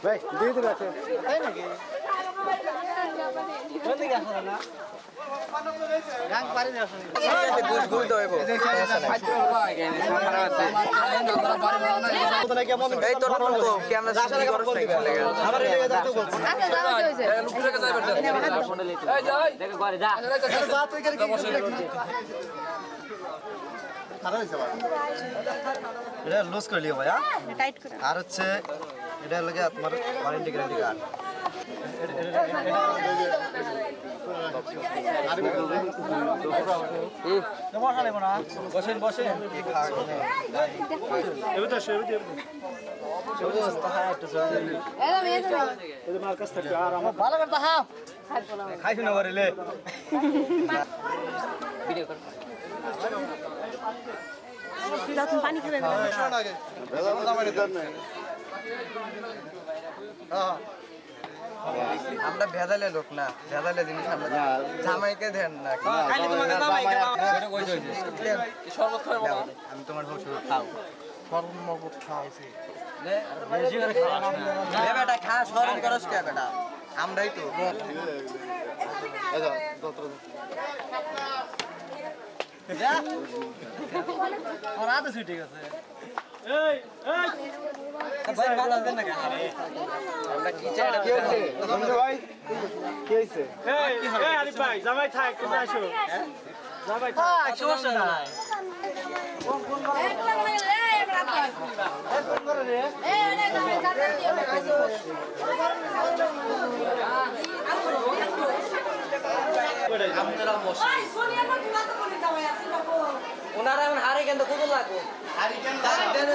ভাই দিয়ে দিবে আছে তাই নাকি কোন দিকে আসলে না গাং পারি না আসলে বুঝ গুল তো হইবো এই তোর তো ক্যামেরা শুটিং করছ নাকি লাগা আমার এলাকা যাতে বলছ আচ্ছা যাও হইছে লুকিয়ে যাবে এই যাই দেখো ঘরে যা যা তুই করে কি খারাপ হইছে ভাই এটা লুজ করে লিও ভাই টাইট করে আর হচ্ছে এটা লাগে তোমার ওয়ারেন্টি গ্যারান্টি কার্ড বসেন বসেন ভালো করতে হ্যাঁ খাইছি না বলে ভিডিও কর দাও তুমি পানি খাবে আমরা ভেজালে লোক না ভেজালে জিনিস আমরা জামাইকে দেন না আমি তোমার শ্বশুর খাও সর্বমগত খাওয়াইছি বেটা খা শরম করস কে বেটা আমরাই তো ওরা তো ছুটি গেছে ভাই বাধা দেন না কেন আমরা কি চাই কি হইছে বন্ধু ভাই কি হইছে এই আলি ভাই জামাই থাক তুমি আসো জামাই থাক সমস্যা নাই ওনারা এখন হারে কেন কত লাগবো হারি কেন দেন